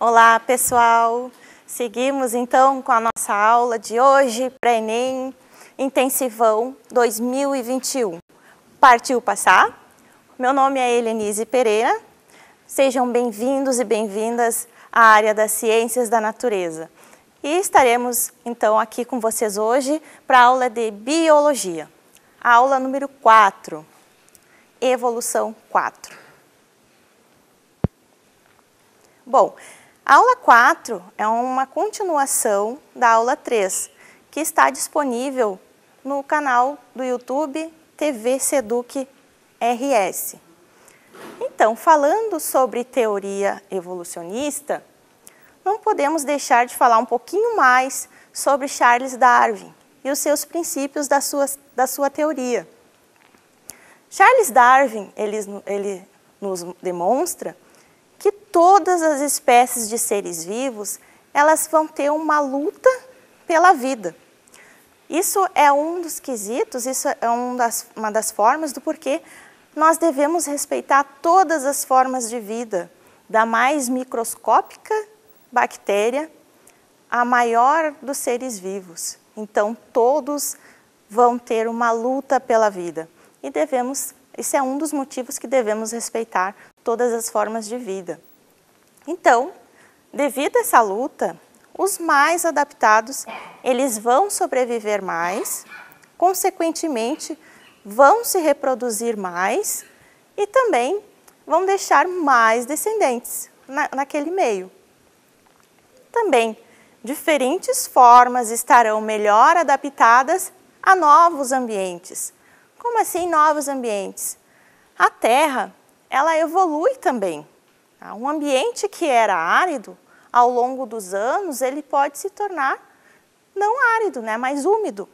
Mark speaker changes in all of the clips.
Speaker 1: Olá, pessoal! Seguimos então com a nossa aula de hoje para Enem Intensivão 2021. Partiu passar? Meu nome é Helenise Pereira. Sejam bem-vindos e bem-vindas à área das Ciências da Natureza. E estaremos então aqui com vocês hoje para a aula de Biologia. A aula número 4, Evolução 4. Bom, a aula 4 é uma continuação da aula 3, que está disponível no canal do YouTube TV Seduc RS. Então, falando sobre teoria evolucionista, não podemos deixar de falar um pouquinho mais sobre Charles Darwin e os seus princípios da sua teoria. Charles Darwin, ele nos demonstra que todas as espécies de seres vivos, elas vão ter uma luta pela vida. Isso é um dos quesitos, isso é uma das formas do porquê nós devemos respeitar todas as formas de vida, da mais microscópica bactéria à maior dos seres vivos. Então, todos vão ter uma luta pela vida. E esse é um dos motivos que devemos respeitar todas as formas de vida. Então, devido a essa luta, os mais adaptados, eles vão sobreviver mais, consequentemente, vão se reproduzir mais e também vão deixar mais descendentes naquele meio. Também, diferentes formas estarão melhor adaptadas a novos ambientes. Como assim novos ambientes? A Terra, ela evolui também. Um ambiente que era árido, ao longo dos anos, ele pode se tornar não árido, né, mas úmido.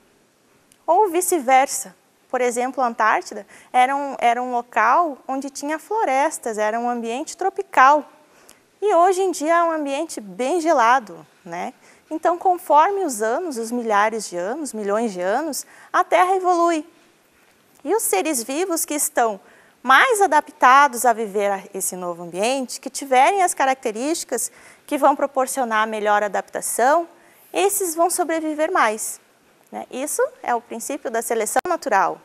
Speaker 1: Ou vice-versa. Por exemplo, a Antártida era um local onde tinha florestas, era um ambiente tropical. E hoje em dia é um ambiente bem gelado, né? Então, conforme os anos, os milhares de anos, milhões de anos, a Terra evolui. E os seres vivos que estão mais adaptados a viver esse novo ambiente, que tiverem as características que vão proporcionar melhor adaptação, esses vão sobreviver mais, né? Isso é o princípio da seleção natural.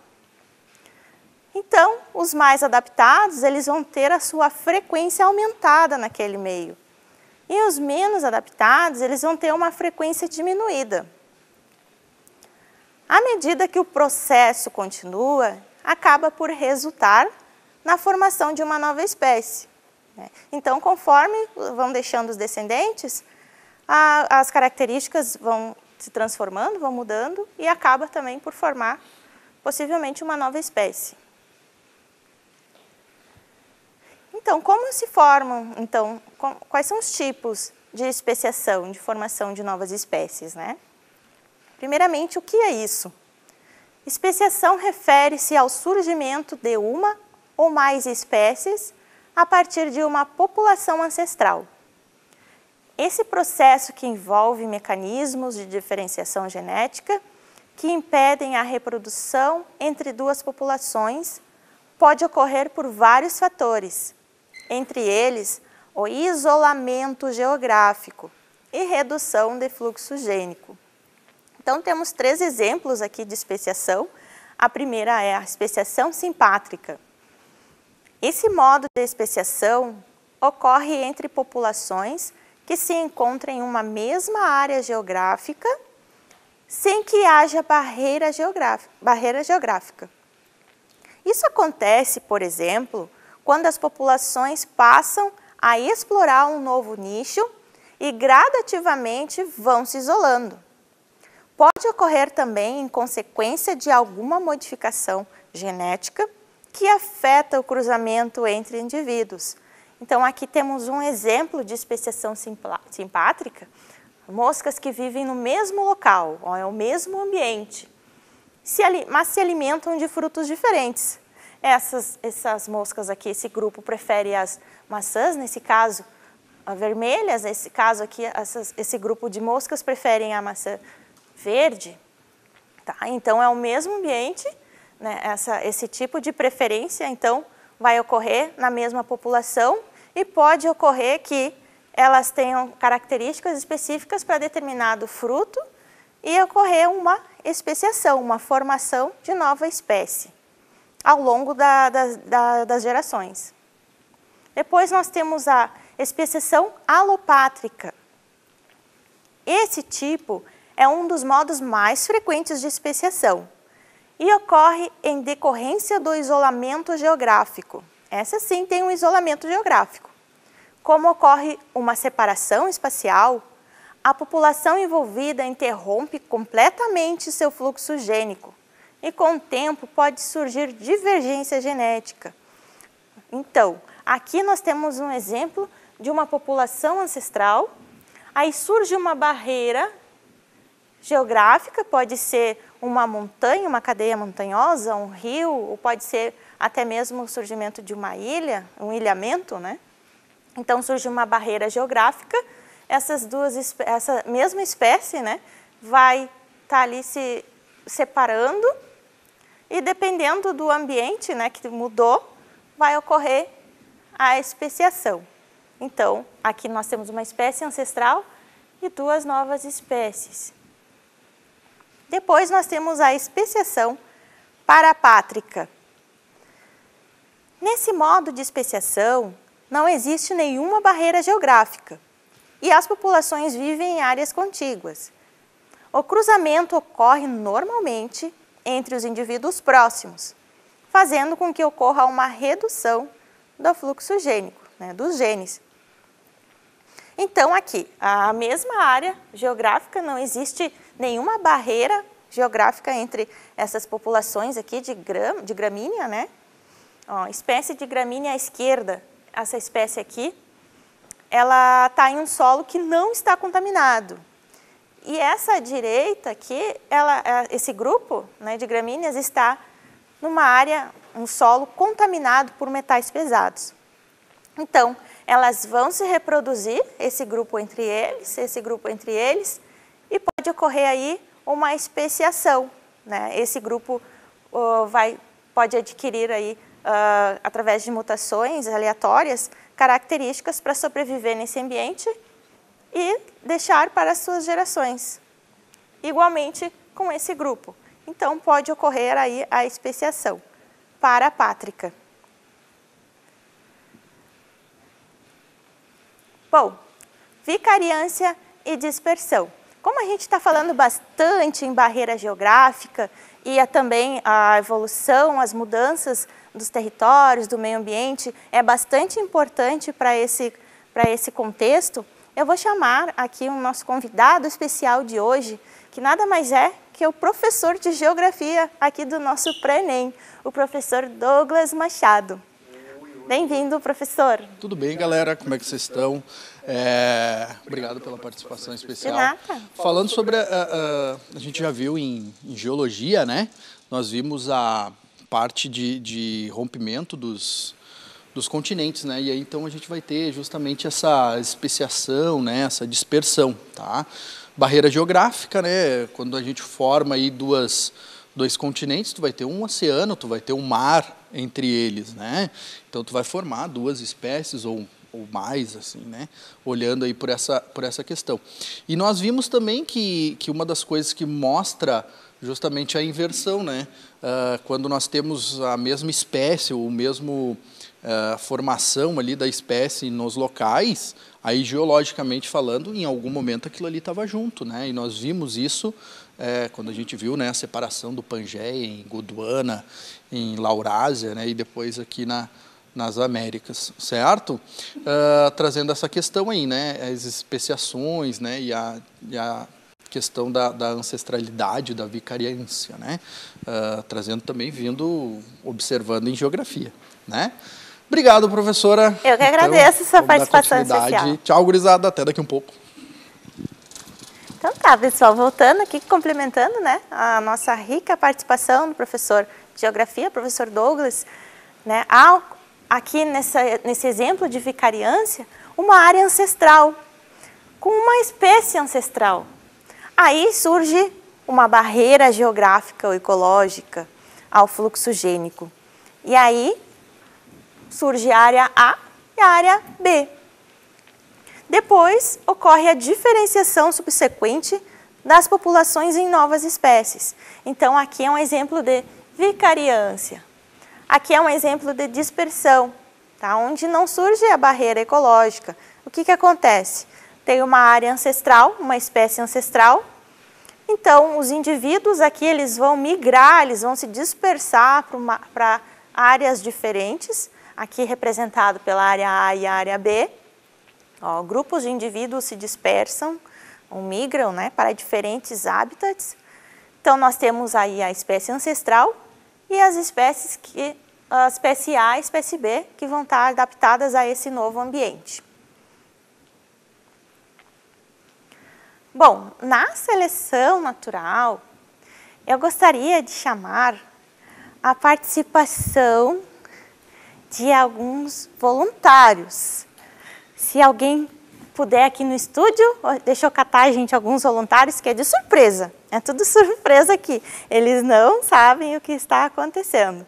Speaker 1: Então, os mais adaptados, eles vão ter a sua frequência aumentada naquele meio. E os menos adaptados, eles vão ter uma frequência diminuída. À medida que o processo continua, acaba por resultar na formação de uma nova espécie, né? Então, conforme vão deixando os descendentes, as características vão se transformando, vão mudando e acaba também por formar, possivelmente, uma nova espécie. Então, como se formam, então, quais são os tipos de especiação, de formação de novas espécies, né? Primeiramente, o que é isso? Especiação refere-se ao surgimento de uma ou mais espécies a partir de uma população ancestral. Esse processo que envolve mecanismos de diferenciação genética que impedem a reprodução entre duas populações pode ocorrer por vários fatores, entre eles o isolamento geográfico e redução de fluxo gênico. Então, temos 3 exemplos aqui de especiação. A primeira é a especiação simpátrica. Esse modo de especiação ocorre entre populações que se encontram em uma mesma área geográfica, sem que haja barreira geográfica. Isso acontece, por exemplo, quando as populações passam a explorar um novo nicho e gradativamente vão se isolando. Pode ocorrer também em consequência de alguma modificação genética que afeta o cruzamento entre indivíduos. Então, aqui temos um exemplo de especiação simpátrica, moscas que vivem no mesmo local, é o mesmo ambiente, mas se alimentam de frutos diferentes. Essas moscas aqui, esse grupo prefere as maçãs, nesse caso, as vermelhas, nesse caso aqui, esse grupo de moscas preferem a maçã verde. Tá? Então, é o mesmo ambiente, né? Esse tipo de preferência, então, vai ocorrer na mesma população e pode ocorrer que elas tenham características específicas para determinado fruto e ocorrer uma especiação, uma formação de nova espécie ao longo das gerações. Depois nós temos a especiação alopátrica. Esse tipo é um dos modos mais frequentes de especiação e ocorre em decorrência do isolamento geográfico. Essa sim tem um isolamento geográfico. Como ocorre uma separação espacial, a população envolvida interrompe completamente seu fluxo gênico e com o tempo pode surgir divergência genética. Então, aqui nós temos um exemplo de uma população ancestral, aí surge uma barreira geográfica, pode ser uma montanha, uma cadeia montanhosa, um rio, ou pode ser até mesmo o surgimento de uma ilha, um ilhamento, né? Então surge uma barreira geográfica, essa mesma espécie, né, vai estar ali se separando e dependendo do ambiente, né, que mudou, vai ocorrer a especiação. Então, aqui nós temos uma espécie ancestral e duas novas espécies. Depois nós temos a especiação parapátrica. Nesse modo de especiação, não existe nenhuma barreira geográfica e as populações vivem em áreas contíguas. O cruzamento ocorre normalmente entre os indivíduos próximos, fazendo com que ocorra uma redução do fluxo gênico, né, dos genes. Então, aqui, a mesma área geográfica, não existe nenhuma barreira geográfica entre essas populações aqui de gramínea, né? Ó, espécie de gramínea à esquerda, essa espécie aqui, ela está em um solo que não está contaminado. E essa direita aqui, esse grupo, né, de gramíneas está numa área, um solo contaminado por metais pesados. Então, elas vão se reproduzir, esse grupo entre eles, e pode ocorrer aí uma especiação, né? Esse grupo pode adquirir aí, através de mutações aleatórias, características para sobreviver nesse ambiente e deixar para as suas gerações. Igualmente com esse grupo. Então, pode ocorrer aí a especiação parapátrica. Bom, vicariância e dispersão. Como a gente está falando bastante em barreira geográfica e também a evolução, as mudanças dos territórios, do meio ambiente, é bastante importante para esse contexto, eu vou chamar aqui o nosso convidado especial de hoje, que nada mais é que o professor de geografia aqui do nosso pré-ENEM, o professor Douglas Machado. Bem-vindo, professor.
Speaker 2: Tudo bem, galera? Como é que vocês estão? Obrigado pela participação especial.
Speaker 1: De nada.
Speaker 2: Falando sobre, a gente já viu em geologia, né? Nós vimos a parte de rompimento dos continentes, né? E aí, então, a gente vai ter justamente essa especiação, né? Essa dispersão, tá? Barreira geográfica, né? Quando a gente forma aí dois continentes, tu vai ter um oceano, tu vai ter um mar entre eles, né? Então tu vai formar duas espécies ou mais, assim, né? Olhando aí por essa questão. E nós vimos também que uma das coisas que mostra justamente a inversão, né? Quando nós temos a mesma espécie ou o mesmo formação ali da espécie nos locais, aí geologicamente falando, em algum momento aquilo ali estava junto, né? E nós vimos isso quando a gente viu, né, a separação do Pangeia em Gondwana, em Laurásia, né, e depois aqui nas Américas, certo? Trazendo essa questão aí, né, as especiações, né, e a questão da ancestralidade, da vicariância, né, trazendo também, observando em geografia, né? Obrigado, professora.
Speaker 1: Eu que agradeço sua participação especial.
Speaker 2: Tchau, gurizada, até daqui um pouco.
Speaker 1: Então tá, pessoal, voltando aqui, complementando, né, a nossa rica participação do professor de Geografia, professor Douglas, né, há aqui nesse exemplo de vicariância, uma área ancestral, com uma espécie ancestral. Aí surge uma barreira geográfica ou ecológica ao fluxo gênico. E aí surge a área A e a área B. Depois, ocorre a diferenciação subsequente das populações em novas espécies. Então, aqui é um exemplo de vicariância. Aqui é um exemplo de dispersão, tá? Onde não surge a barreira ecológica. O que acontece? Tem uma área ancestral, uma espécie ancestral. Então, os indivíduos aqui eles vão migrar, eles vão se dispersar para áreas diferentes. Aqui representado pela área A e a área B. Ó, grupos de indivíduos se dispersam, ou migram, né, para diferentes hábitats. Então, nós temos aí a espécie ancestral e as espécies a espécie A e a espécie B, que vão estar adaptadas a esse novo ambiente. Bom, na seleção natural, eu gostaria de chamar a participação de alguns voluntários. Se alguém puder aqui no estúdio, deixa eu catar, gente, alguns voluntários, que é de surpresa. É tudo surpresa aqui. Eles não sabem o que está acontecendo.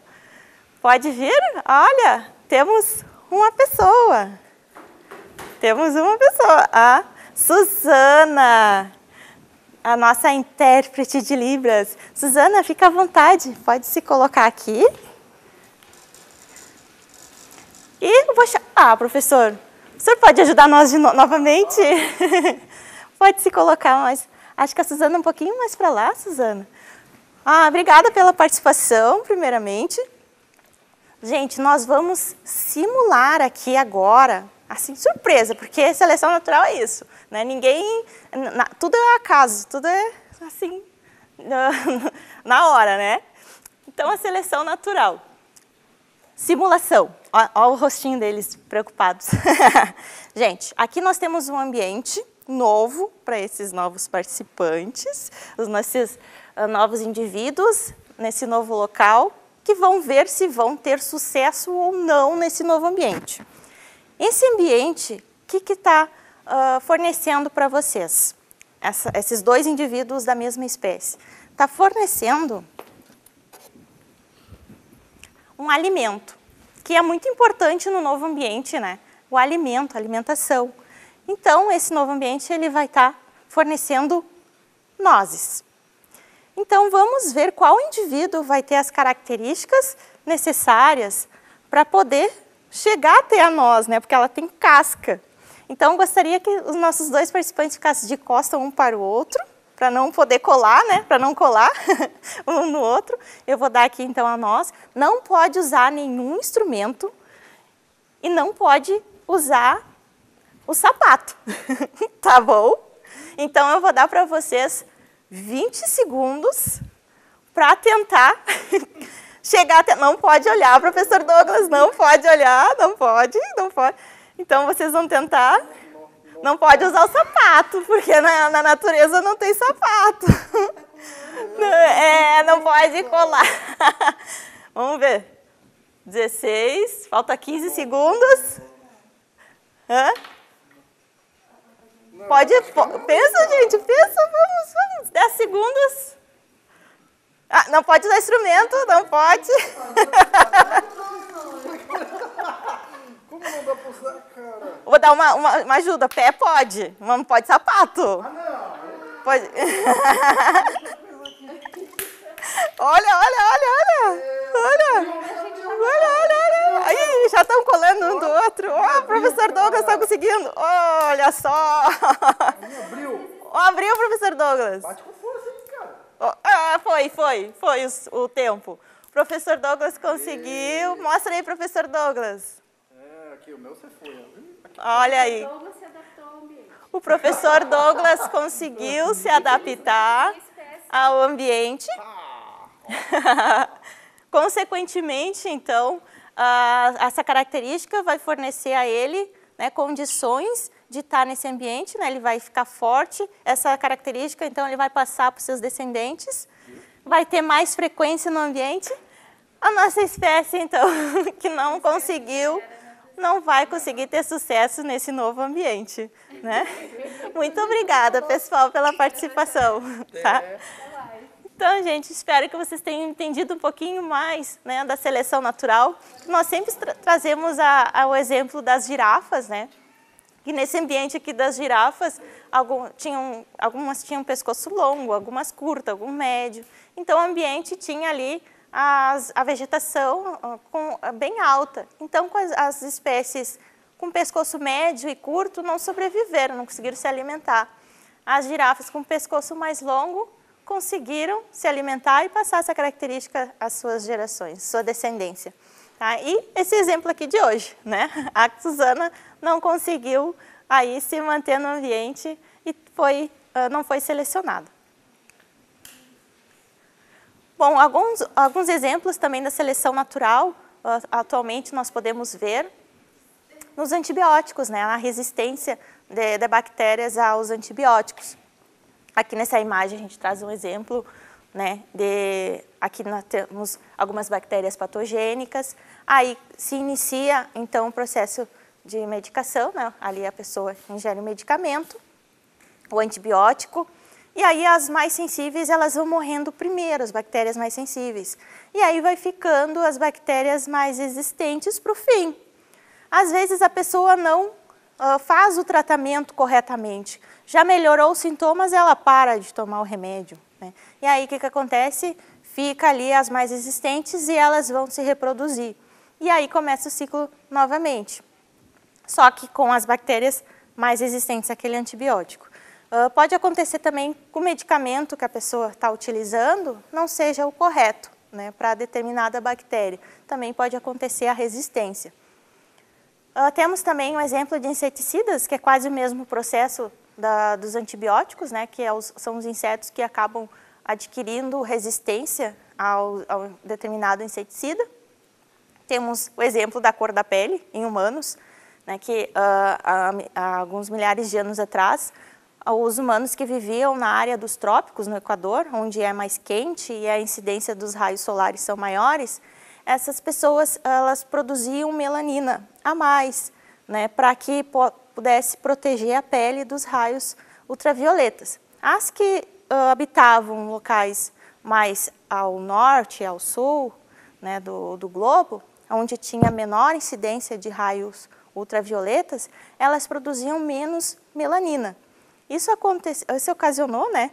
Speaker 1: Pode vir? Olha, temos uma pessoa. Temos uma pessoa. A Suzana, a nossa intérprete de Libras. Suzana, fica à vontade. Pode se colocar aqui. E eu vou chamar, professor. O senhor pode ajudar nós novamente? Pode se colocar, mas acho que a Suzana é um pouquinho mais para lá, Suzana. Obrigada pela participação, primeiramente. Gente, nós vamos simular aqui agora, assim, surpresa, porque seleção natural é isso, né? Tudo é acaso, tudo é assim, na hora, né? Então, a seleção natural. Simulação. Olha o rostinho deles preocupados. Gente, aqui nós temos um ambiente novo para esses novos participantes, os nossos novos indivíduos nesse novo local, que vão ver se vão ter sucesso ou não nesse novo ambiente. Esse ambiente, o que está fornecendo para vocês? Esses dois indivíduos da mesma espécie. Está fornecendo um alimento, que é muito importante no novo ambiente, né? O alimento, a alimentação. Então, esse novo ambiente ele vai estar fornecendo nozes. Então, vamos ver qual indivíduo vai ter as características necessárias para poder chegar até a noz, né? Porque ela tem casca. Então, gostaria que os nossos dois participantes ficassem de costas um para o outro, para não poder colar, né? Para não colar um no outro. Eu vou dar aqui, então, a noz. Não pode usar nenhum instrumento e não pode usar o sapato, tá bom? Então, eu vou dar para vocês 20 segundos para tentar chegar até... Não pode olhar, professor Douglas, não pode olhar, não pode. Então, vocês vão tentar... Não pode usar o sapato, porque na natureza não tem sapato. Não pode colar. Vamos ver. 16, falta 15 segundos. Pensa, gente, vamos. 10 segundos. Não pode usar instrumento, não pode.
Speaker 3: Como não dá pra usar, cara?
Speaker 1: Vou dar uma ajuda. Pé pode, mas não pode sapato.
Speaker 3: Não.
Speaker 1: Pode. Olha. Aí, já estão colando um do outro. O professor Douglas está conseguindo. Olha só. Abriu, professor Douglas.
Speaker 3: Bate com força, cara.
Speaker 1: Foi o tempo. O professor Douglas conseguiu. Mostra aí, professor Douglas.
Speaker 3: Aqui, o meu você foi.
Speaker 1: Olha aí. O professor Douglas conseguiu se adaptar ao ambiente. Consequentemente, então, essa característica vai fornecer a ele, né, condições de estar nesse ambiente, né, ele vai ficar forte. Essa característica, então, ele vai passar para os seus descendentes, vai ter mais frequência no ambiente. A nossa espécie, então, que não conseguiu, não vai conseguir ter sucesso nesse novo ambiente, né? Muito obrigada, pessoal, pela participação. Tá? Então, gente, espero que vocês tenham entendido um pouquinho mais, né, da seleção natural. Nós sempre trazemos o exemplo das girafas, né? E nesse ambiente aqui das girafas, algumas tinham pescoço longo, algumas curto, algum médio. Então o ambiente tinha ali a vegetação bem alta. Então as espécies com pescoço médio e curto não sobreviveram, não conseguiram se alimentar. As girafas com pescoço mais longo conseguiram se alimentar e passar essa característica às suas gerações, sua descendência. Tá? E esse exemplo aqui de hoje, né? A Suzana não conseguiu aí se manter no ambiente e não foi selecionada. Bom, alguns exemplos também da seleção natural, atualmente nós podemos ver nos antibióticos, né? A resistência de bactérias aos antibióticos. Aqui nessa imagem a gente traz um exemplo, né, aqui nós temos algumas bactérias patogênicas, aí se inicia então o processo de medicação, né, ali a pessoa ingere o medicamento, o antibiótico, e aí as mais sensíveis elas vão morrendo primeiro, as bactérias mais sensíveis, e aí vai ficando as bactérias mais resistentes para o fim. Às vezes a pessoa não faz o tratamento corretamente, já melhorou os sintomas, ela para de tomar o remédio, né? E aí o que acontece? Fica ali as mais resistentes e elas vão se reproduzir. E aí começa o ciclo novamente, só que com as bactérias mais resistentes àquele antibiótico. Pode acontecer também com o medicamento que a pessoa está utilizando não seja o correto, né, para determinada bactéria. Também pode acontecer a resistência. Temos também um exemplo de inseticidas, que é quase o mesmo processo dos antibióticos, né, que são os insetos que acabam adquirindo resistência ao determinado inseticida. Temos o exemplo da cor da pele em humanos, né, que há alguns milhares de anos atrás, os humanos que viviam na área dos trópicos, no Equador, onde é mais quente e a incidência dos raios solares são maiores, essas pessoas elas produziam melanina a mais, né, para que pudesse proteger a pele dos raios ultravioletas. As que habitavam locais mais ao norte e ao sul, né, do globo, onde tinha menor incidência de raios ultravioletas, elas produziam menos melanina. Isso ocasionou, né?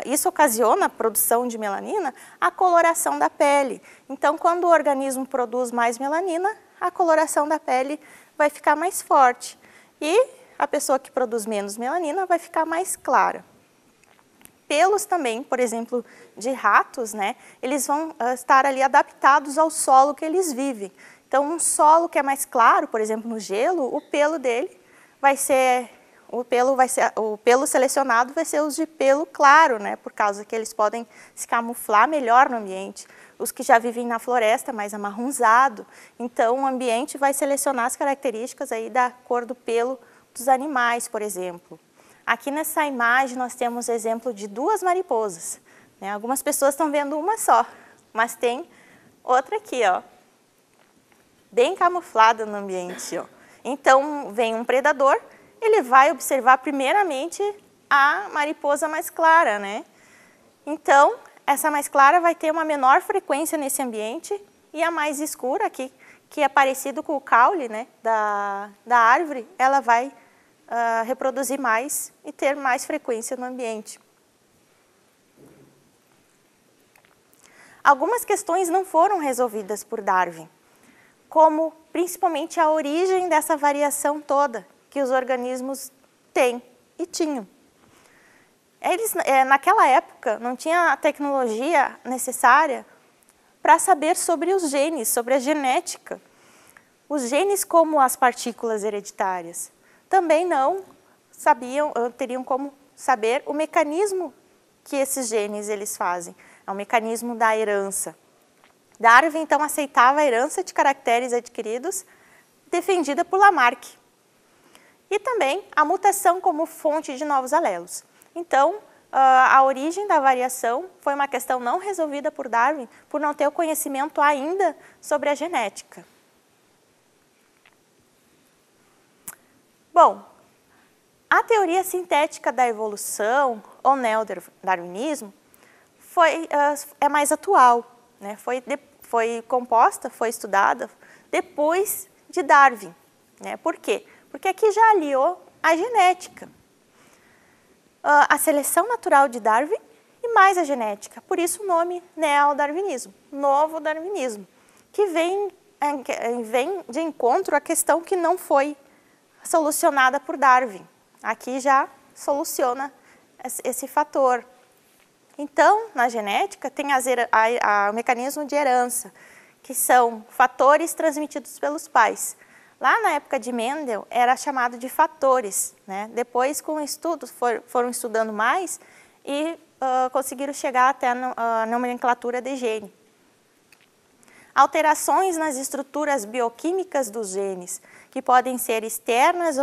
Speaker 1: Isso ocasiona a produção de melanina, a coloração da pele. Então, quando o organismo produz mais melanina, a coloração da pele vai ficar mais forte. E a pessoa que produz menos melanina vai ficar mais clara. Pelos também, por exemplo, de ratos, né? Eles vão estar ali adaptados ao solo que eles vivem. Então, um solo que é mais claro, por exemplo, no gelo, o pelo dele vai ser... O pelo selecionado vai ser os de pelo claro, né? Por causa que eles podem se camuflar melhor no ambiente. Os que já vivem na floresta, mais amarronzado. Então, o ambiente vai selecionar as características aí da cor do pelo dos animais, por exemplo. Aqui nessa imagem nós temos exemplo de duas mariposas, né? Algumas pessoas estão vendo uma só, mas tem outra aqui, ó, bem camuflada no ambiente, ó. Então, vem um predador, ele vai observar primeiramente a mariposa mais clara, né? Então, essa mais clara vai ter uma menor frequência nesse ambiente e a mais escura, aqui, que é parecido com o caule, né, da árvore, ela vai reproduzir mais e ter mais frequência no ambiente. Algumas questões não foram resolvidas por Darwin, como principalmente a origem dessa variação toda que os organismos têm e tinham. Naquela época, não tinha a tecnologia necessária para saber sobre os genes, sobre a genética. Os genes como as partículas hereditárias. Também não teriam como saber o mecanismo que esses genes eles fazem. É o mecanismo da herança. Darwin, então, aceitava a herança de caracteres adquiridos, defendida por Lamarck. E também a mutação como fonte de novos alelos. Então, a origem da variação foi uma questão não resolvida por Darwin, por não ter o conhecimento ainda sobre a genética. Bom, a teoria sintética da evolução, ou neodarwinismo, é mais atual, né? Foi composta, foi estudada depois de Darwin, né? Por quê? Porque aqui já aliou a genética, a seleção natural de Darwin e mais a genética. Por isso o nome neodarwinismo, novo darwinismo, que vem de encontro à questão que não foi solucionada por Darwin. Aqui já soluciona esse fator. Então, na genética, tem o mecanismo de herança, que são fatores transmitidos pelos pais. Lá na época de Mendel, era chamado de fatores, né? Depois, com estudos, foram estudando mais e conseguiram chegar até a nomenclatura de gene. Alterações nas estruturas bioquímicas dos genes, que podem ser externas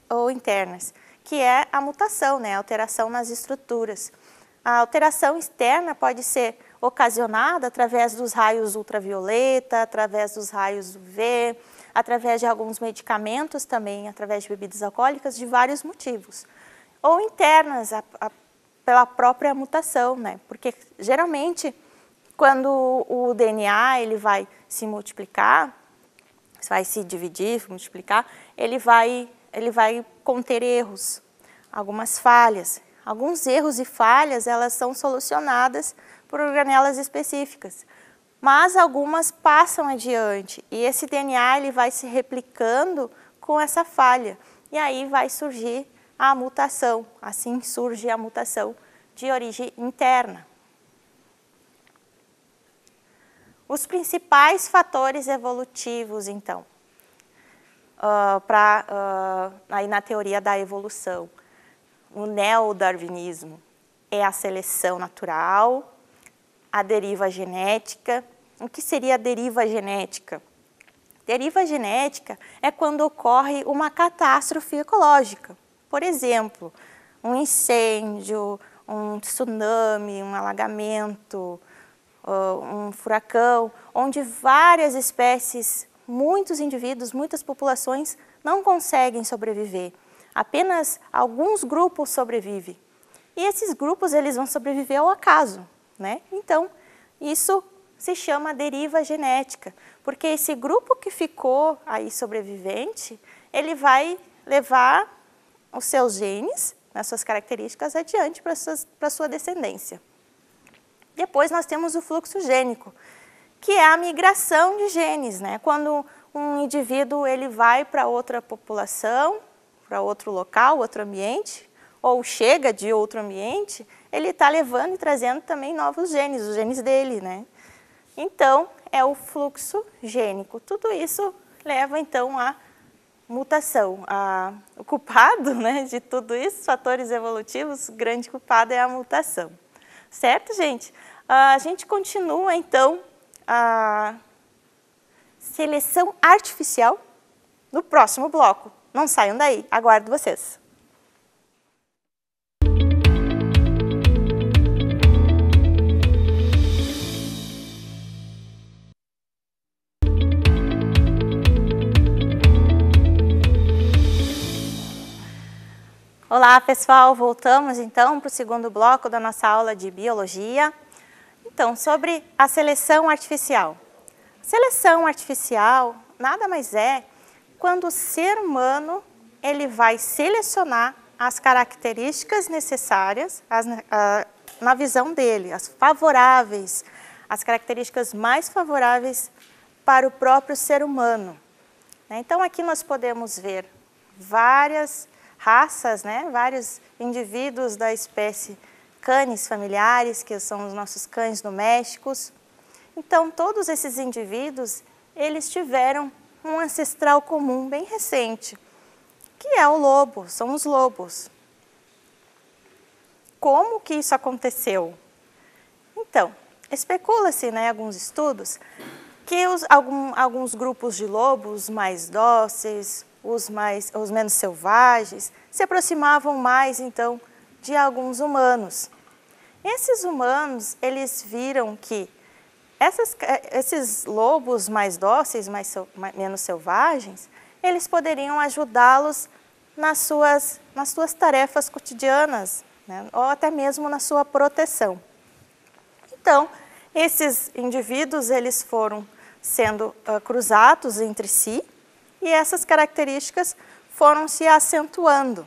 Speaker 1: ou internas, que é a mutação, né? A alteração nas estruturas. A alteração externa pode ser ocasionada através dos raios ultravioleta, através dos raios UV, através de alguns medicamentos também, através de bebidas alcoólicas, de vários motivos. Ou internas, pela própria mutação, né? Porque geralmente, quando o DNA ele vai se multiplicar, vai se dividir, multiplicar, ele vai conter erros, algumas falhas. Alguns erros e falhas, elas são solucionadas por organelas específicas, mas algumas passam adiante e esse DNA ele vai se replicando com essa falha e aí vai surgir a mutação, assim surge a mutação de origem interna. Os principais fatores evolutivos, então, aí na teoria da evolução, o neodarwinismo é a seleção natural, a deriva genética. O que seria a deriva genética? Deriva genética é quando ocorre uma catástrofe ecológica. Por exemplo, um incêndio, um tsunami, um alagamento, um furacão, onde várias espécies, muitos indivíduos, muitas populações não conseguem sobreviver. Apenas alguns grupos sobrevivem. E esses grupos eles vão sobreviver ao acaso, né? Então, isso se chama deriva genética, porque esse grupo que ficou aí sobrevivente, ele vai levar os seus genes, as suas características adiante para a sua descendência. Depois nós temos o fluxo gênico, que é a migração de genes, né? Quando um indivíduo ele vai para outra população, para outro local, outro ambiente, ou chega de outro ambiente, ele está levando e trazendo também novos genes, os genes dele, né? Então, é o fluxo gênico. Tudo isso leva, então, à mutação. O culpado, né, de tudo isso, fatores evolutivos, o grande culpado é a mutação. Certo, gente? A gente continua, então, a seleção artificial no próximo bloco. Não saiam daí, aguardo vocês. Olá, pessoal, voltamos então para o segundo bloco da nossa aula de biologia. Então, sobre a seleção artificial. Seleção artificial nada mais é quando o ser humano ele vai selecionar as características necessárias na visão dele, as favoráveis, as características mais favoráveis para o próprio ser humano. Então, aqui nós podemos ver várias raças, né? Vários indivíduos da espécie canis familiares, que são os nossos cães domésticos. Então, todos esses indivíduos, eles tiveram um ancestral comum bem recente, que é o lobo, são os lobos. Como que isso aconteceu? Então, especula-se, né, alguns estudos, que alguns grupos de lobos mais dóceis, os menos selvagens, se aproximavam mais, então, de alguns humanos. Esses humanos, eles viram que esses lobos mais dóceis, menos selvagens, eles poderiam ajudá-los nas suas tarefas cotidianas, né, ou até mesmo na sua proteção. Então, esses indivíduos, eles foram sendo cruzados entre si, e essas características foram se acentuando,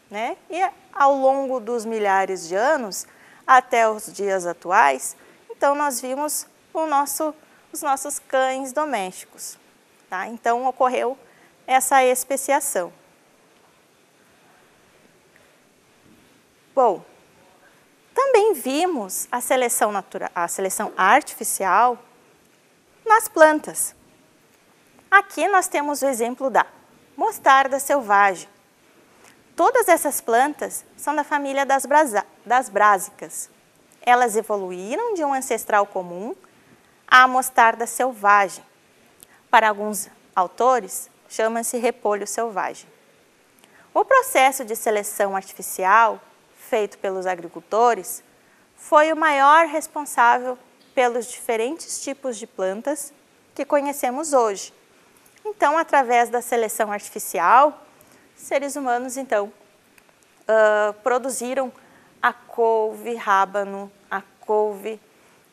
Speaker 1: né? E ao longo dos milhares de anos, até os dias atuais, então nós vimos os nossos cães domésticos, tá? Então ocorreu essa especiação. Bom, também vimos a seleção artificial nas plantas. Aqui nós temos o exemplo da mostarda selvagem. Todas essas plantas são da família das brásicas. Elas evoluíram de um ancestral comum à mostarda selvagem. Para alguns autores, chama-se repolho selvagem. O processo de seleção artificial feito pelos agricultores foi o maior responsável pelos diferentes tipos de plantas que conhecemos hoje. Então, através da seleção artificial, seres humanos, então, produziram a couve, rábano, a couve,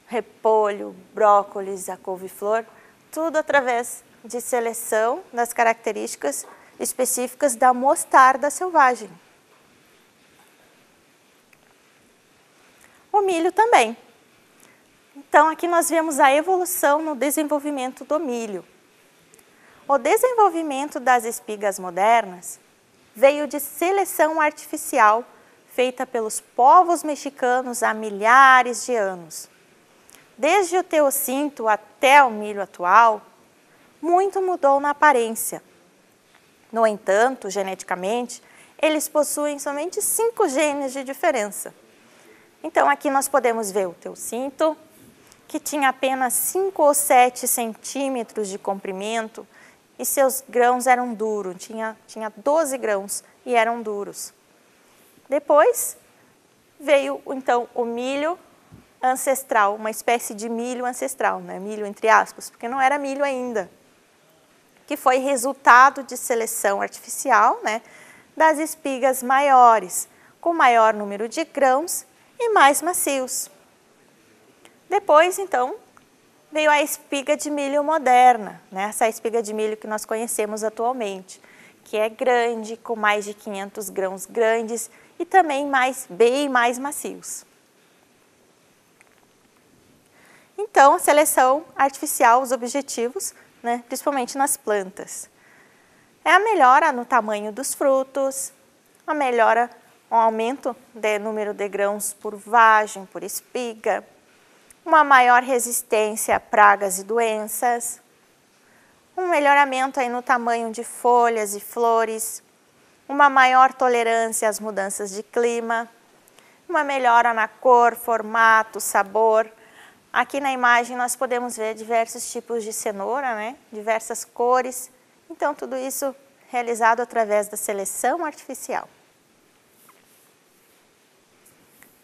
Speaker 1: repolho, brócolis, a couve-flor, tudo através de seleção das características específicas da mostarda selvagem. O milho também. Então, aqui nós vemos a evolução no desenvolvimento do milho. O desenvolvimento das espigas modernas veio de seleção artificial feita pelos povos mexicanos há milhares de anos. Desde o teossinto até o milho atual, muito mudou na aparência. No entanto, geneticamente, eles possuem somente 5 genes de diferença. Então, aqui nós podemos ver o teossinto, que tinha apenas 5 ou 7 centímetros de comprimento e seus grãos eram duros, tinha 12 grãos e eram duros. Depois veio, então, o milho ancestral, uma espécie de milho ancestral, né? Milho entre aspas, porque não era milho ainda, que foi resultado de seleção artificial, né, das espigas maiores, com maior número de grãos e mais macios. Depois, então, veio a espiga de milho moderna, né? Essa espiga de milho que nós conhecemos atualmente, que é grande, com mais de 500 grãos grandes e também bem mais macios. Então, a seleção artificial, os objetivos, né, principalmente nas plantas, é a melhora no tamanho dos frutos, a melhora, um aumento do número de grãos por vagem, por espiga, uma maior resistência a pragas e doenças, um melhoramento aí no tamanho de folhas e flores, uma maior tolerância às mudanças de clima, uma melhora na cor, formato, sabor. Aqui na imagem nós podemos ver diversos tipos de cenoura, né? Diversas cores. Então, tudo isso realizado através da seleção artificial.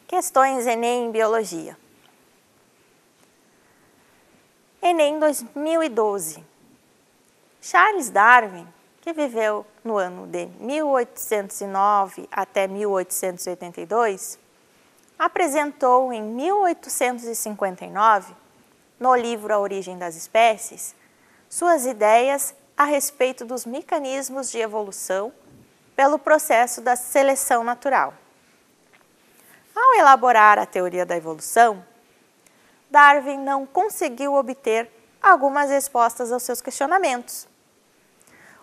Speaker 1: Questões Enem em Biologia. Enem 2012. Charles Darwin, que viveu no ano de 1809 até 1882, apresentou em 1859, no livro A Origem das Espécies, suas ideias a respeito dos mecanismos de evolução pelo processo da seleção natural. Ao elaborar a teoria da evolução, Darwin não conseguiu obter algumas respostas aos seus questionamentos.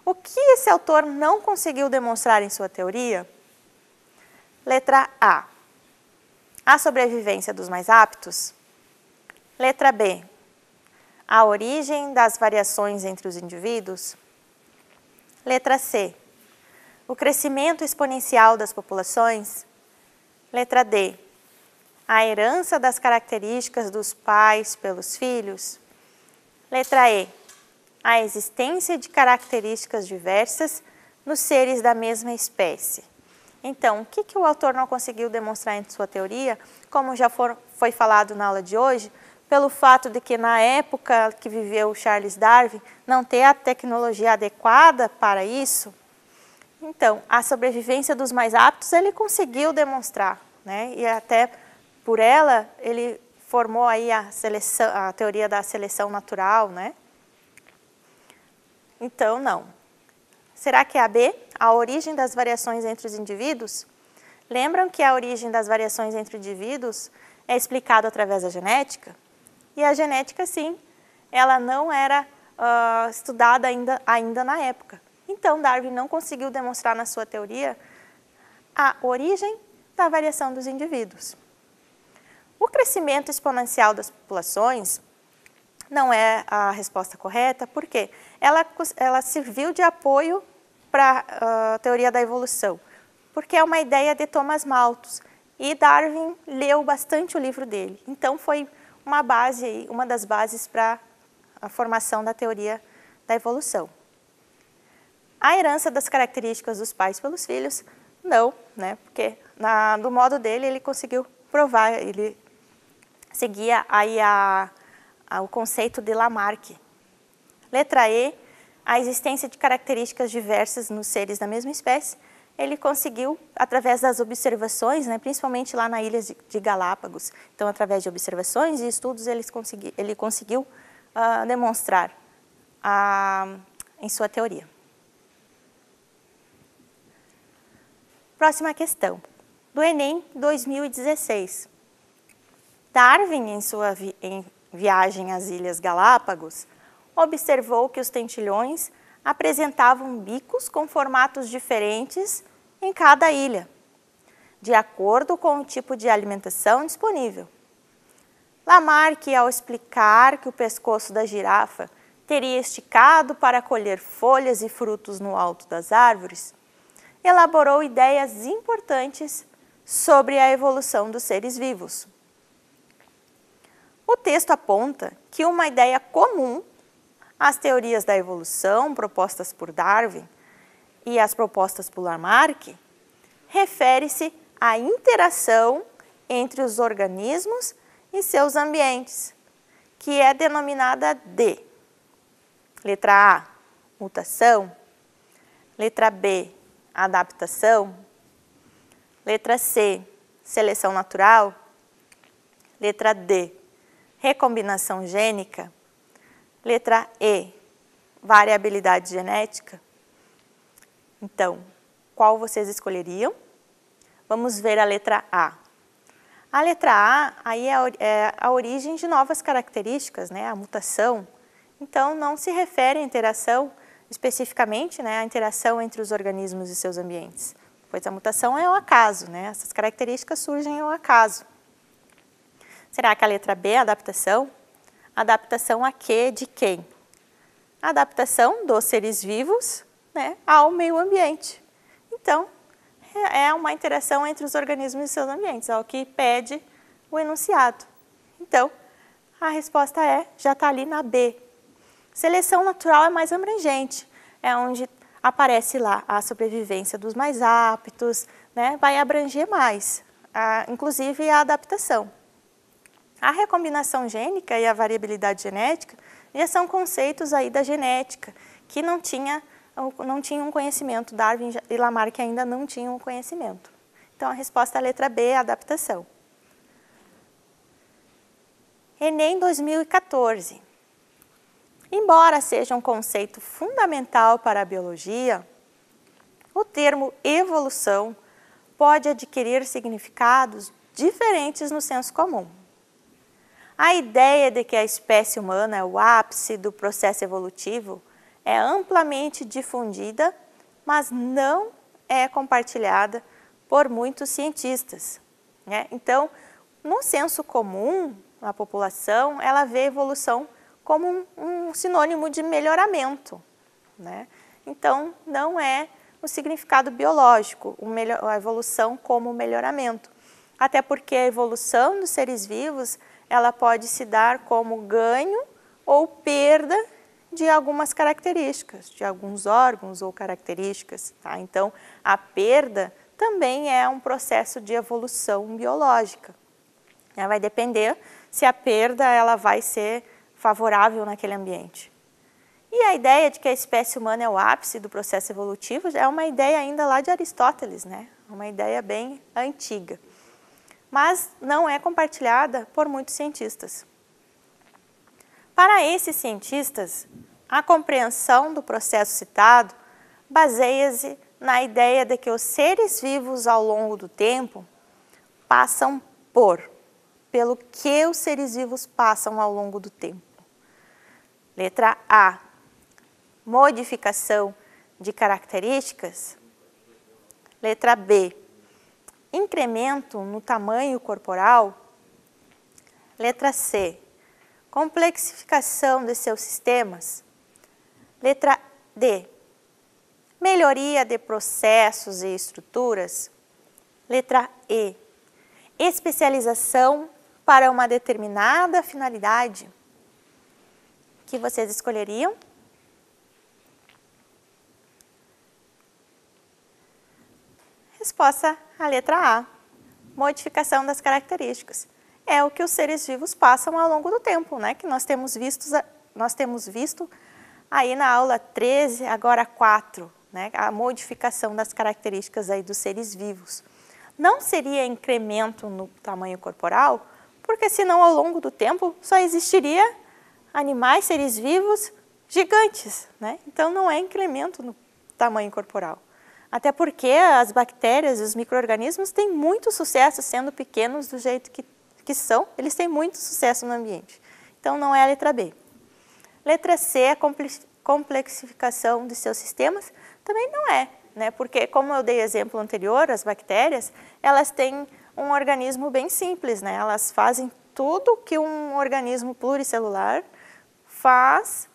Speaker 1: O que esse autor não conseguiu demonstrar em sua teoria? Letra A. A sobrevivência dos mais aptos. Letra B. A origem das variações entre os indivíduos. Letra C. O crescimento exponencial das populações. Letra D. A herança das características dos pais pelos filhos. Letra E. A existência de características diversas nos seres da mesma espécie. Então, o que o autor não conseguiu demonstrar em sua teoria, como já foi falado na aula de hoje, pelo fato de que na época que viveu Charles Darwin, não ter a tecnologia adequada para isso? Então, a sobrevivência dos mais aptos ele conseguiu demonstrar, né? E até por ela ele formou aí a teoria da seleção natural, né? Então, não. Será que é a B? a origem das variações entre os indivíduos, lembram que a origem das variações entre indivíduos é explicada através da genética? E a genética, sim, ela não era estudada ainda na época. Então, Darwin não conseguiu demonstrar na sua teoria a origem da variação dos indivíduos. O crescimento exponencial das populações não é a resposta correta, porque ela serviu de apoio para a teoria da evolução, porque é uma ideia de Thomas Malthus, e Darwin leu bastante o livro dele. Então, foi uma das bases para a formação da teoria da evolução. A herança das características dos pais pelos filhos, não, né? Porque do modo dele ele conseguiu provar, ele seguia aí o conceito de Lamarck. Letra E, a existência de características diversas nos seres da mesma espécie, ele conseguiu, através das observações, né, principalmente lá na ilha de Galápagos, então através de observações e estudos ele conseguiu demonstrar em sua teoria. Próxima questão, do Enem 2016. Darwin, em sua viagem às Ilhas Galápagos, observou que os tentilhões apresentavam bicos com formatos diferentes em cada ilha, de acordo com o tipo de alimentação disponível. Lamarck, ao explicar que o pescoço da girafa teria esticado para colher folhas e frutos no alto das árvores, elaborou ideias importantes sobre a evolução dos seres vivos. O texto aponta que uma ideia comum às teorias da evolução propostas por Darwin e às propostas por Lamarck refere-se à interação entre os organismos e seus ambientes, que é denominada de letra A, mutação, letra B, adaptação, letra C, seleção natural, letra D, recombinação gênica, letra E, variabilidade genética. Então, qual vocês escolheriam? Vamos ver a letra A. A letra A aí é a origem de novas características, né? A mutação. Então, não se refere à interação, especificamente, né? A interação entre os organismos e seus ambientes. Pois a mutação é o acaso, né? Essas características surgem ao acaso. Será que a letra B é a adaptação? Adaptação a quê? De quem? Adaptação dos seres vivos, né, ao meio ambiente. Então, é uma interação entre os organismos e seus ambientes, é o que pede o enunciado. Então, a resposta já está ali na B. Seleção natural é mais abrangente, é onde aparece lá a sobrevivência dos mais aptos, né, vai abranger mais, inclusive a adaptação. A recombinação gênica e a variabilidade genética já são conceitos aí da genética, que não tinham um conhecimento, Darwin e Lamarck ainda não tinham um conhecimento. Então, a resposta é a letra B, adaptação. Enem 2014. Embora seja um conceito fundamental para a biologia, o termo evolução pode adquirir significados diferentes no senso comum. A ideia de que a espécie humana é o ápice do processo evolutivo é amplamente difundida, mas não é compartilhada por muitos cientistas, né? Então, no senso comum, a população, ela vê a evolução como um sinônimo de melhoramento, né? Então, não é o significado biológico, a evolução como melhoramento. Até porque a evolução dos seres vivos, ela pode se dar como ganho ou perda de algumas características, de alguns órgãos ou características, tá? Então, a perda também é um processo de evolução biológica. Vai depender se a perda ela vai ser favorável naquele ambiente. E a ideia de que a espécie humana é o ápice do processo evolutivo é uma ideia ainda lá de Aristóteles, né? Uma ideia bem antiga, mas não é compartilhada por muitos cientistas. Para esses cientistas, a compreensão do processo citado baseia-se na ideia de que os seres vivos ao longo do tempo passam pelo que os seres vivos passam ao longo do tempo. Letra A, modificação de características. Letra B, incremento no tamanho corporal. Letra C, complexificação de seus sistemas. Letra D, melhoria de processos e estruturas. Letra E, especialização para uma determinada finalidade. O que vocês escolheriam? Resposta a letra A, modificação das características. É o que os seres vivos passam ao longo do tempo, né? Que nós temos visto aí na aula 13, agora 4, né? A modificação das características aí dos seres vivos. Não seria incremento no tamanho corporal, porque senão ao longo do tempo só existiria animais, seres vivos gigantes, né? Então não é incremento no tamanho corporal. Até porque as bactérias e os micro-organismos têm muito sucesso sendo pequenos do jeito que são, eles têm muito sucesso no ambiente. Então não é a letra B. Letra C, a complexificação de seus sistemas, também não é, né? Porque como eu dei exemplo anterior, as bactérias, elas têm um organismo bem simples, né? Elas fazem tudo que um organismo pluricelular faz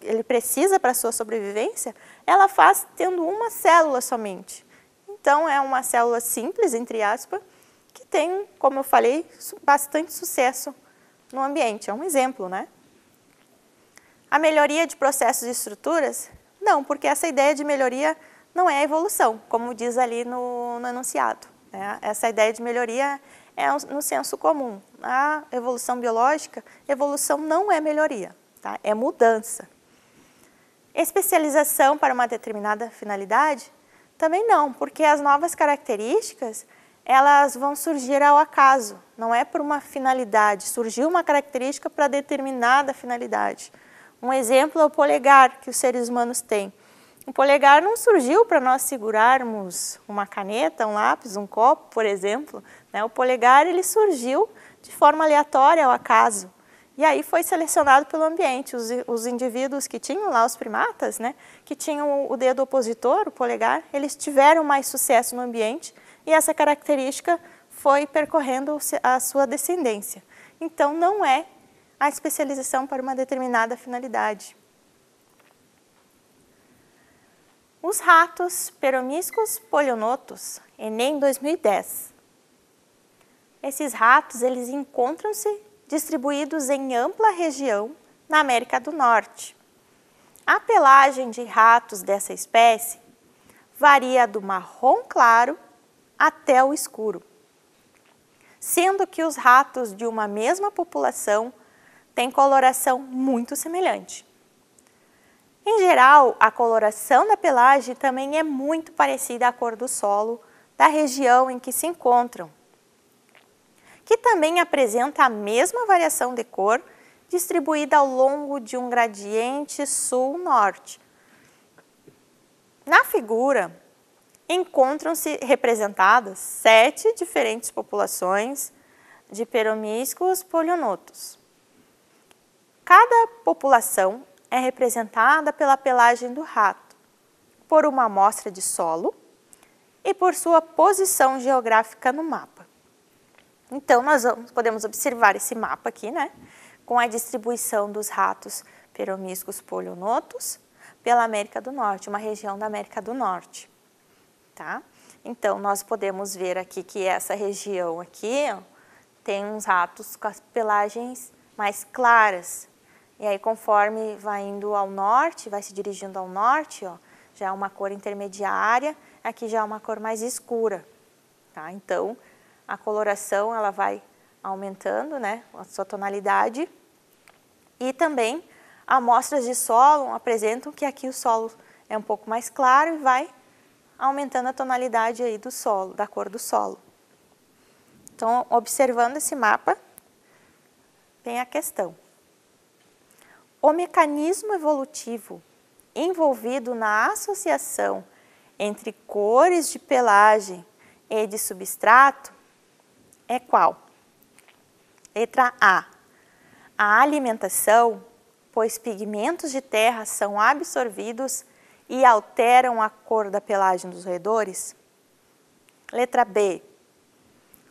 Speaker 1: ele precisa para a sua sobrevivência, ela faz tendo uma célula somente. Então, é uma célula simples, entre aspas, que tem, como eu falei, bastante sucesso no ambiente. É um exemplo, né? A melhoria de processos e estruturas? Não, porque essa ideia de melhoria não é evolução, como diz ali no enunciado, né? Essa ideia de melhoria é no senso comum. A evolução biológica, evolução não é melhoria, tá? É mudança. Especialização para uma determinada finalidade? Também não, porque as novas características, elas vão surgir ao acaso, não é por uma finalidade, surgiu uma característica para determinada finalidade. Um exemplo é o polegar que os seres humanos têm. O polegar não surgiu para nós segurarmos uma caneta, um lápis, um copo, por exemplo, né? O polegar ele surgiu de forma aleatória ao acaso. E aí foi selecionado pelo ambiente. Os indivíduos que tinham lá, os primatas, né, que tinham o dedo opositor, o polegar, eles tiveram mais sucesso no ambiente e essa característica foi percorrendo a sua descendência. Então, não é a especialização para uma determinada finalidade. Os ratos peromíscuos polionotos, Enem 2010. Esses ratos, eles encontram-se distribuídos em ampla região na América do Norte. A pelagem de ratos dessa espécie varia do marrom claro até o escuro, sendo que os ratos de uma mesma população têm coloração muito semelhante. Em geral, a coloração da pelagem também é muito parecida à cor do solo da região em que se encontram, que também apresenta a mesma variação de cor distribuída ao longo de um gradiente sul-norte. Na figura, encontram-se representadas 7 diferentes populações de peromíscuos polionotos. Cada população é representada pela pelagem do rato, por uma amostra de solo e por sua posição geográfica no mapa. Então, nós podemos observar esse mapa aqui, né, com a distribuição dos ratos peromíscuos polionotos pela América do Norte, uma região da América do Norte, tá? Então, nós podemos ver aqui que essa região aqui, ó, tem uns ratos com as pelagens mais claras. E aí, conforme vai indo ao norte, vai se dirigindo ao norte, ó, já é uma cor intermediária, aqui já é uma cor mais escura, tá? Então, a coloração ela vai aumentando, né, a sua tonalidade. E também amostras de solo apresentam que aqui o solo é um pouco mais claro e vai aumentando a tonalidade aí do solo, da cor do solo. Então, observando esse mapa, tem a questão. O mecanismo evolutivo envolvido na associação entre cores de pelagem e de substrato é qual? Letra A. A alimentação, pois pigmentos de terra são absorvidos e alteram a cor da pelagem dos roedores. Letra B.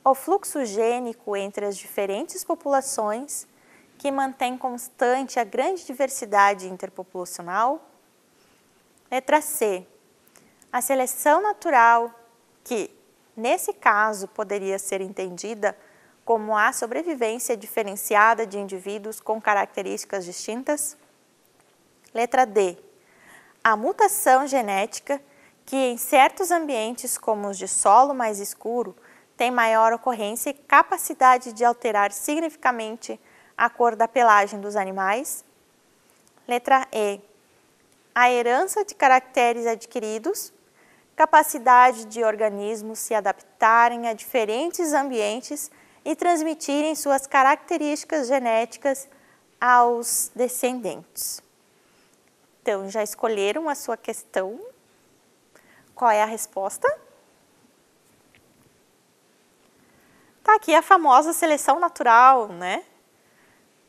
Speaker 1: O fluxo gênico entre as diferentes populações que mantém constante a grande diversidade interpopulacional. Letra C. A seleção natural, que, nesse caso, poderia ser entendida como a sobrevivência diferenciada de indivíduos com características distintas. Letra D. A mutação genética, que em certos ambientes, como os de solo mais escuro, tem maior ocorrência e capacidade de alterar significativamente a cor da pelagem dos animais. Letra E. A herança de caracteres adquiridos, capacidade de organismos se adaptarem a diferentes ambientes e transmitirem suas características genéticas aos descendentes. Então, já escolheram a sua questão? Qual é a resposta? Tá aqui a famosa seleção natural, né?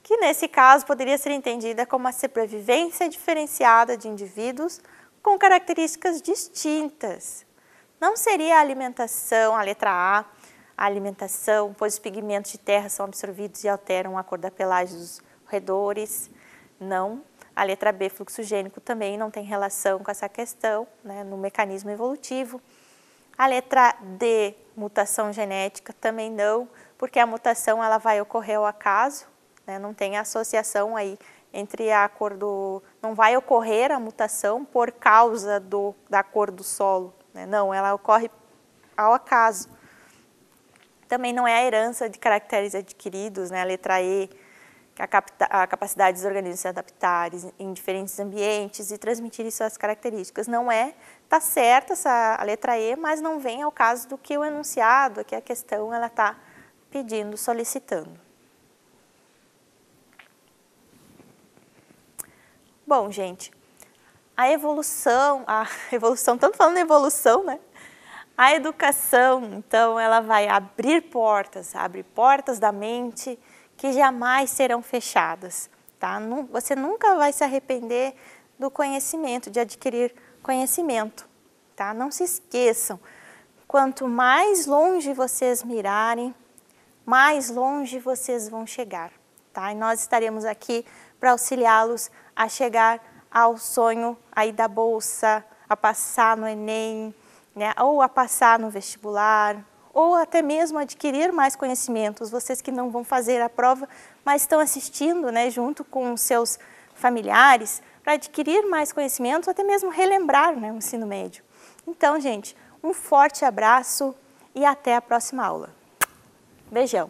Speaker 1: Que nesse caso poderia ser entendida como a sobrevivência diferenciada de indivíduos com características distintas. Não seria a alimentação, a letra A, a alimentação, pois os pigmentos de terra são absorvidos e alteram a cor da pelagem dos roedores. Não. A letra B, fluxo gênico, também não tem relação com essa questão, né, no mecanismo evolutivo. A letra D, mutação genética, também não, porque a mutação ela vai ocorrer ao acaso, né, não tem associação aí entre a cor do... Não vai ocorrer a mutação por causa da cor do solo, né, não, ela ocorre ao acaso. Também não é a herança de caracteres adquiridos, né? A letra E, a capacidade dos organismos se adaptarem em diferentes ambientes e transmitirem suas características. Não é, está certa a letra E, mas não vem ao caso do que o enunciado, que a questão ela está pedindo, solicitando. Bom, gente, a evolução, tanto falando em evolução, né? A educação, então, ela vai abrir portas, abre portas da mente que jamais serão fechadas, tá? Você nunca vai se arrepender do conhecimento, de adquirir conhecimento, tá? Não se esqueçam, quanto mais longe vocês mirarem, mais longe vocês vão chegar, tá? E nós estaremos aqui para auxiliá-los a chegar ao sonho aí da bolsa, a passar no Enem, né, ou a passar no vestibular, ou até mesmo adquirir mais conhecimentos. Vocês que não vão fazer a prova, mas estão assistindo, né, junto com os seus familiares, para adquirir mais conhecimentos, ou até mesmo relembrar, né, o ensino médio. Então, gente, um forte abraço e até a próxima aula. Beijão!